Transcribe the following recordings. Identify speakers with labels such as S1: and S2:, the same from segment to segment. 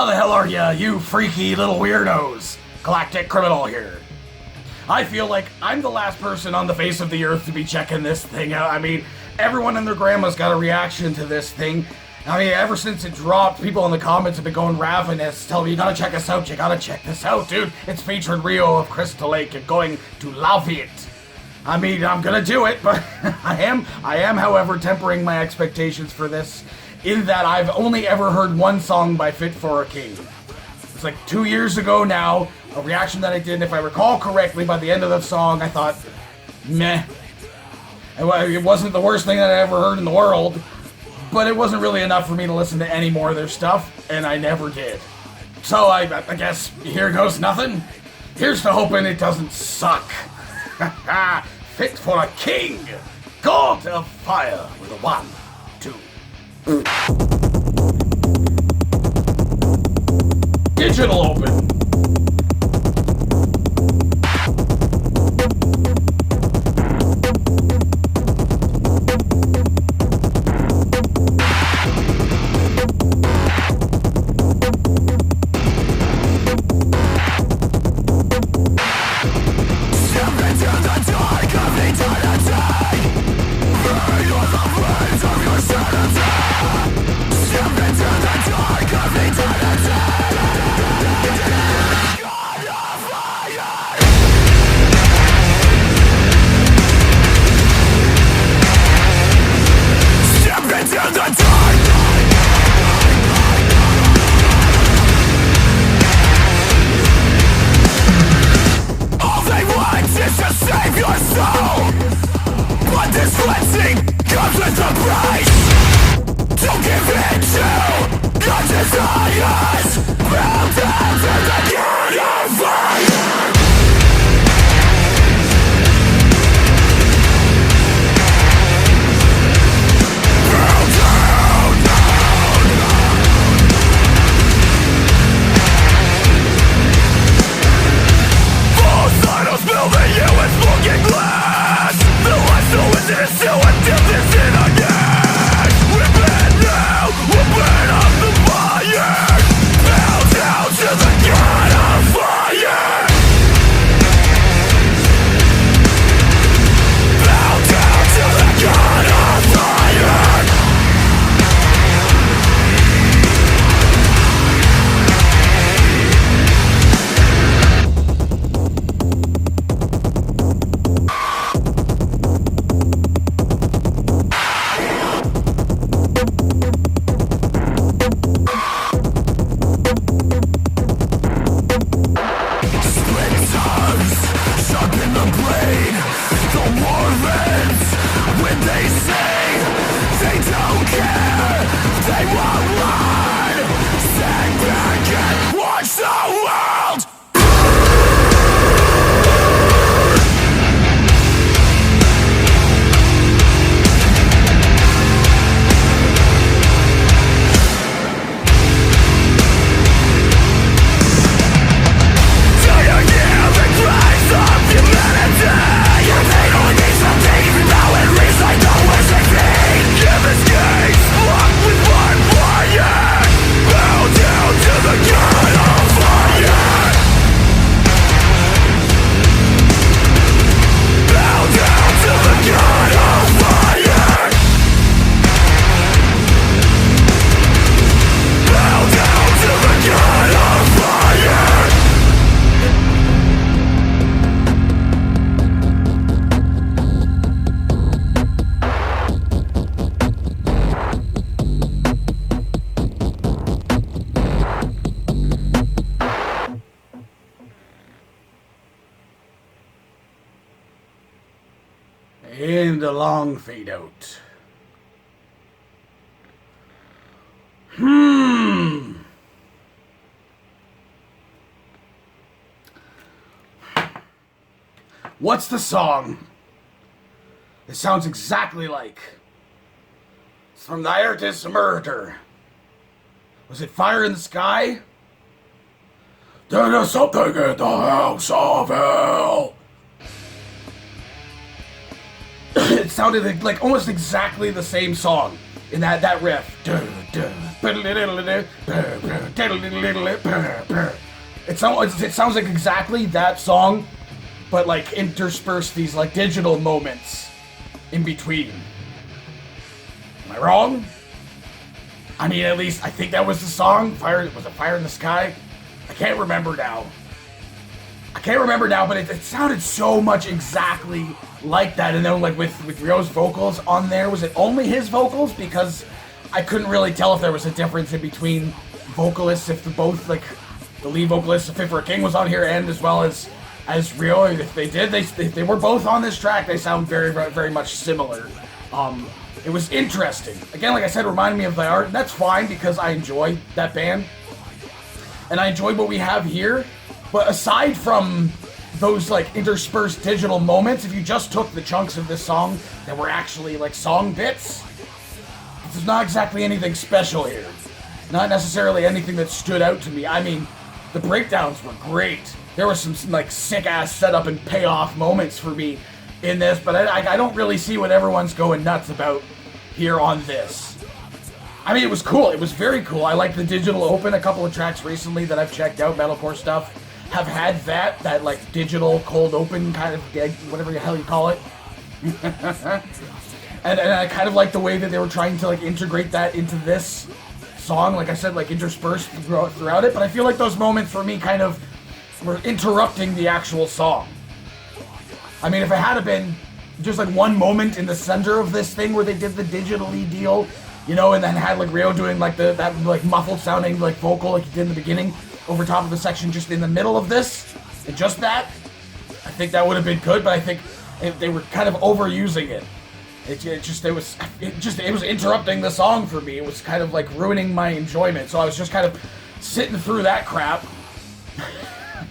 S1: How the hell are ya, you freaky little weirdos? Galactic Criminal here. I feel like I'm the last person on the face of the earth to be checking this thing out. I mean, everyone and their grandma's got a reaction to this thing. I mean, ever since it dropped, people in the comments have been going ravenous, telling me, you gotta check us out, you gotta check this out, dude. It's featuring Rio of Crystal Lake and going to love it. I mean, I'm gonna do it, but I am, however, tempering my expectations for this, in that I've only ever heard one song by Fit for a King. It's like 2 years ago now, a reaction that I did, and if I recall correctly, by the end of the song, I thought, meh. It wasn't the worst thing that I ever heard in the world, but it wasn't really enough for me to listen to any more of their stuff, and I never did. So I guess here goes nothing. Here's to hoping it doesn't suck. Fit for a King, God of Fire with a 1, 2. Digital open. And a long fade out. What's the song? It sounds exactly like. It's from the artist Murder. Was it Fire in the Sky? There is something in the house of hell. It sounded like almost exactly the same song in that riff. Duh, duh, It sounds like exactly that song, but like interspersed these like digital moments in between. Am I wrong? I mean, at least I think that was the song. Was it Fire in the Sky? I can't remember now. But it sounded so much exactly like that. And then like with Ryo's vocals on there, was it only his vocals? Because I couldn't really tell if there was a difference in between vocalists, if the lead vocalist, if Fit for a King was on here, and as well as Ryo. If they did, they were both on this track. They sound very, very much similar. It was interesting. Again, like I said, it reminded me of the art, and that's fine because I enjoy that band. And I enjoy what we have here. But aside from those like interspersed digital moments, if you just took the chunks of this song that were actually like song bits, there's not exactly anything special here. Not necessarily anything that stood out to me. I mean, the breakdowns were great. There were some like sick-ass setup and payoff moments for me in this, but I don't really see what everyone's going nuts about here on this. I mean, it was cool. It was very cool. I like the digital open. A couple of tracks recently that I've checked out, metalcore stuff, have had that like digital cold open kind of, whatever the hell you call it. and I kind of like the way that they were trying to like integrate that into this song. Like I said, like interspersed throughout it. But I feel like those moments for me kind of were interrupting the actual song. I mean, if it had been just like one moment in the center of this thing where they did the digitally deal, you know, and then had like Ryo doing like that like muffled sounding like vocal like he did in the beginning over top of the section just in the middle of this, and just that, I think that would have been good. But I think they were kind of overusing it. It was interrupting the song for me. It was kind of like ruining my enjoyment. So I was just kind of sitting through that crap.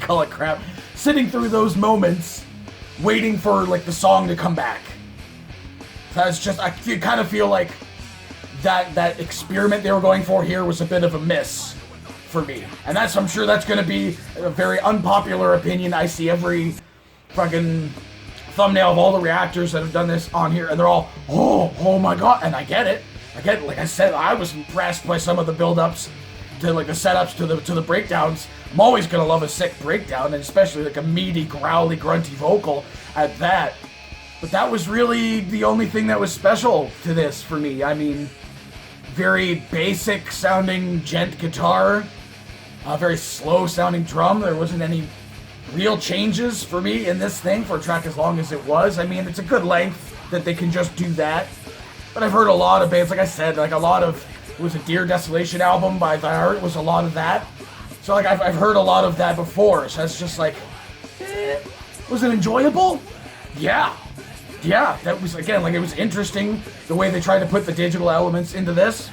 S1: Call it crap. Sitting through those moments, waiting for like the song to come back. That's just, I kind of feel like that experiment they were going for here was a bit of a miss for me. And I'm sure that's going to be a very unpopular opinion. I see every fucking thumbnail of all the reactors that have done this on here, and they're all, oh my god. And I get it. Like I said, I was impressed by some of the build-ups to like the setups to the breakdowns. I'm always gonna love a sick breakdown, and especially like a meaty, growly, grunty vocal at that. But that was really the only thing that was special to this for me. I mean, very basic sounding gent guitar, very slow sounding drum. There wasn't any real changes for me in this thing for a track as long as it was. I mean, it's a good length that they can just do that. But I've heard a lot of bands, like I said, like a lot of, it was a Dear Desolation album by The Art, it was a lot of that. So like I've heard a lot of that before, so it's just like, was it enjoyable? Yeah, that was, again, like it was interesting the way they tried to put the digital elements into this.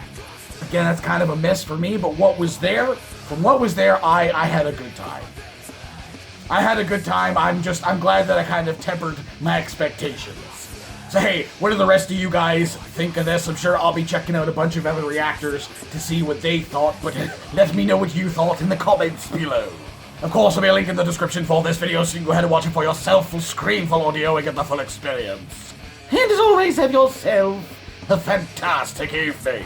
S1: Again, that's kind of a miss for me, but from what was there, I had a good time. I'm glad that I kind of tempered my expectations. So hey, what do the rest of you guys think of this? I'm sure I'll be checking out a bunch of other reactors to see what they thought, but let me know what you thought in the comments below. Of course, there'll be a link in the description for this video, so you can go ahead and watch it for yourself, full screen, full audio, and get the full experience. And as always, have yourself a fantastic evening.